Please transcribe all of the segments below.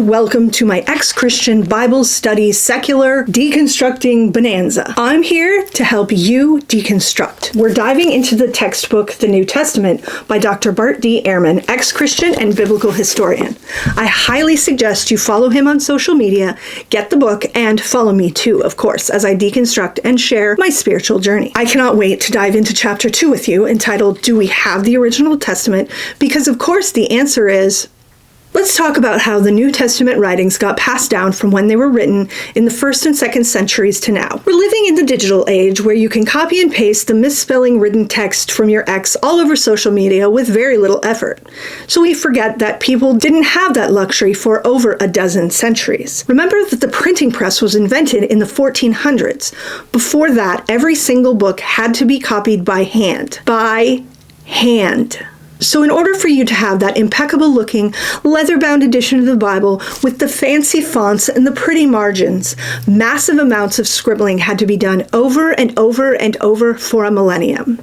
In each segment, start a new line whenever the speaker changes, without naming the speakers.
welcome to my ex-Christian Bible study secular deconstructing bonanza. I'm here to help you deconstruct. We're diving into the textbook, The New Testament, by Dr. Bart Ehrman, ex-Christian and biblical historian. I highly suggest you follow him on social media, get the book, and follow me too, of course, as I deconstruct and share my spiritual journey. I cannot wait to dive into chapter 2 with you, entitled, Do We Have the Original Testament? Because of course the answer is, let's talk about how the New Testament writings got passed down from when they were written in the 1st and 2nd centuries to now. We're living in the digital age where you can copy and paste the misspelling-ridden text from your ex all over social media with very little effort. So we forget that people didn't have that luxury for over a dozen centuries. Remember that the printing press was invented in the 1400s. Before that, every single book had to be copied by hand. By hand. So in order for you to have that impeccable-looking, leather-bound edition of the Bible with the fancy fonts and the pretty margins, massive amounts of scribbling had to be done over and over and over for a millennium.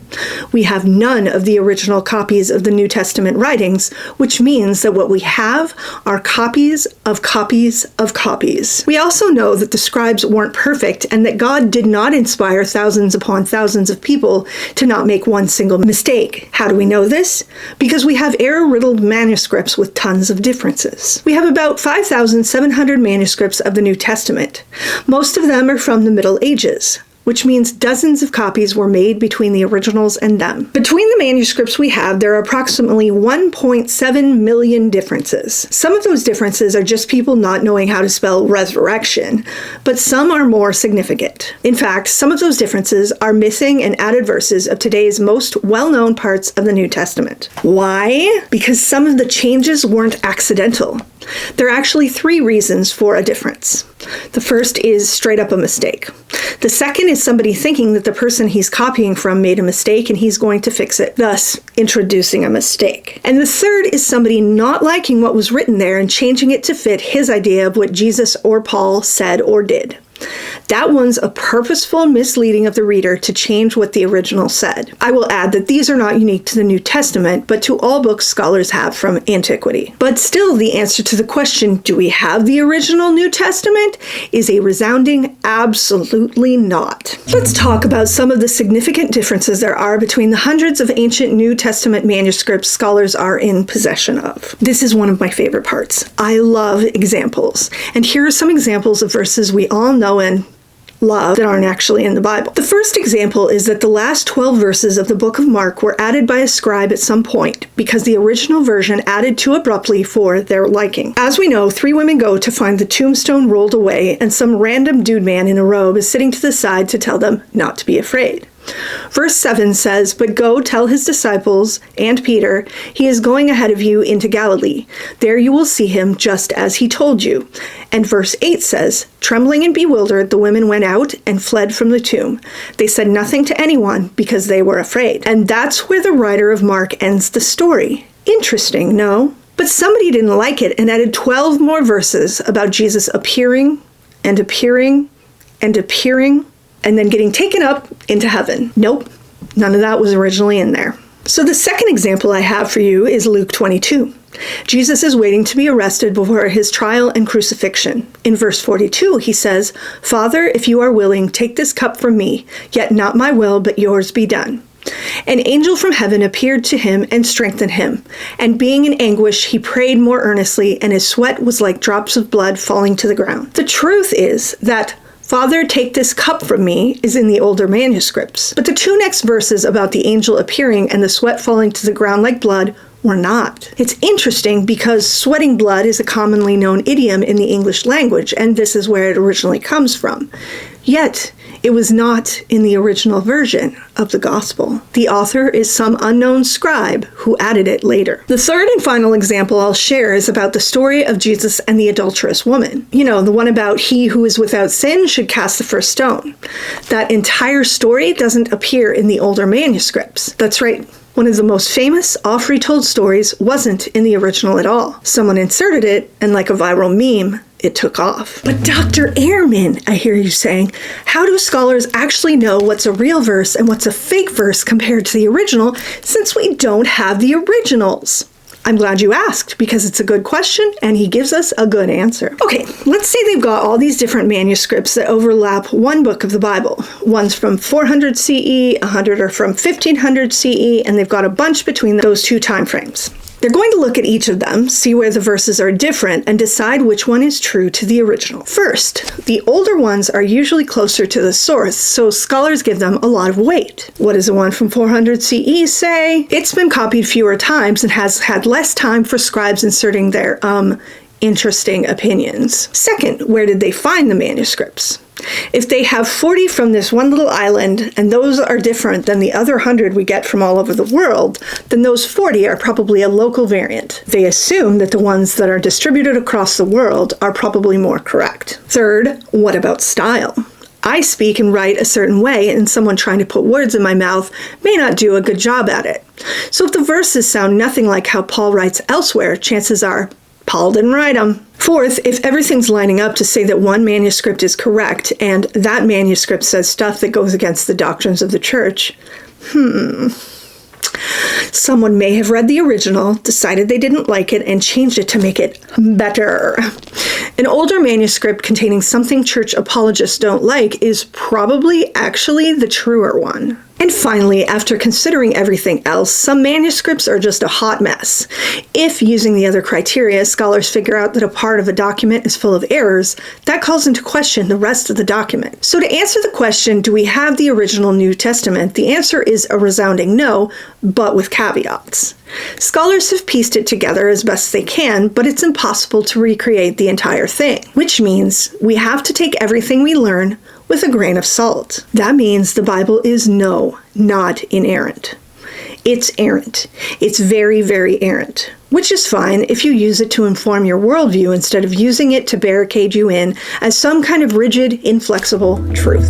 We have none of the original copies of the New Testament writings, which means that what we have are copies of copies of copies. We also know that the scribes weren't perfect and that God did not inspire thousands upon thousands of people to not make one single mistake. How do we know this? Because we have error-riddled manuscripts with tons of differences. We have about 5,700 manuscripts of the New Testament. Most of them are from the Middle Ages, which means dozens of copies were made between the originals and them. Between the manuscripts we have, there are approximately 1.7 million differences. Some of those differences are just people not knowing how to spell resurrection, but some are more significant. In fact, some of those differences are missing and added verses of today's most well-known parts of the New Testament. Why? Because some of the changes weren't accidental. There are actually 3 reasons for a difference. The first is straight up a mistake. The second is somebody thinking that the person he's copying from made a mistake and he's going to fix it, thus introducing a mistake. And the third is somebody not liking what was written there and changing it to fit his idea of what Jesus or Paul said or did. That one's a purposeful misleading of the reader to change what the original said. I will add that these are not unique to the New Testament, but to all books scholars have from antiquity. But still, the answer to the question, do we have the original New Testament, is a resounding absolutely not. Let's talk about some of the significant differences there are between the hundreds of ancient New Testament manuscripts scholars are in possession of. This is one of my favorite parts. I love examples. And here are some examples of verses we all know and love that aren't actually in the Bible. The first example is that the last 12 verses of the book of Mark were added by a scribe at some point because the original version added too abruptly for their liking. As we know, 3 women go to find the tombstone rolled away and some random dude man in a robe is sitting to the side to tell them not to be afraid. Verse 7 says, But go tell his disciples and Peter, he is going ahead of you into Galilee. There you will see him just as he told you. And verse 8 says, Trembling and bewildered, the women went out and fled from the tomb. They said nothing to anyone because they were afraid. And that's where the writer of Mark ends the story. Interesting, no? But somebody didn't like it and added 12 more verses about Jesus appearing and appearing and appearing and then getting taken up into heaven. Nope, none of that was originally in there. So the second example I have for you is Luke 22. Jesus is waiting to be arrested before his trial and crucifixion. In verse 42, he says, Father, if you are willing, take this cup from me, yet not my will, but yours be done. An angel from heaven appeared to him and strengthened him. And being in anguish, he prayed more earnestly, and his sweat was like drops of blood falling to the ground. The truth is that Father, take this cup from me is in the older manuscripts. But the 2 next verses about the angel appearing and the sweat falling to the ground like blood were not. It's interesting because sweating blood is a commonly known idiom in the English language, and this is where it originally comes from. Yet, it was not in the original version of the gospel. The author is some unknown scribe who added it later. The third and final example I'll share is about the story of Jesus and the adulterous woman. You know, the one about he who is without sin should cast the first stone. That entire story doesn't appear in the older manuscripts. That's right. One of the most famous, oft-retold stories wasn't in the original at all. Someone inserted it, and like a viral meme, it took off. But Dr. Ehrman, I hear you saying, how do scholars actually know what's a real verse and what's a fake verse compared to the original since we don't have the originals? I'm glad you asked, because it's a good question and he gives us a good answer. Okay, let's say they've got all these different manuscripts that overlap one book of the Bible. One's from 400 CE, 100 are from 1500 CE, and they've got a bunch between those two time frames. They're going to look at each of them, see where the verses are different, and decide which one is true to the original. First, the older ones are usually closer to the source, so scholars give them a lot of weight. What does the one from 400 CE say? It's been copied fewer times and has had less time for scribes inserting their, interesting opinions. Second, where did they find the manuscripts? If they have 40 from this one little island, and those are different than the other 100 we get from all over the world, then those 40 are probably a local variant. They assume that the ones that are distributed across the world are probably more correct. Third, what about style? I speak and write a certain way, and someone trying to put words in my mouth may not do a good job at it. So if the verses sound nothing like how Paul writes elsewhere, chances are Paul didn't write them. Fourth, if everything's lining up to say that one manuscript is correct and that manuscript says stuff that goes against the doctrines of the church, someone may have read the original, decided they didn't like it, and changed it to make it better. An older manuscript containing something church apologists don't like is probably actually the truer one. And finally, after considering everything else, some manuscripts are just a hot mess. If, using the other criteria, scholars figure out that a part of a document is full of errors, that calls into question the rest of the document. So to answer the question, do we have the original New Testament? The answer is a resounding no, but with caveats. Scholars have pieced it together as best they can, but it's impossible to recreate the entire thing, which means we have to take everything we learn with a grain of salt. That means the Bible is not inerrant. It's errant. It's very, very errant, which is fine if you use it to inform your worldview instead of using it to barricade you in as some kind of rigid, inflexible truth.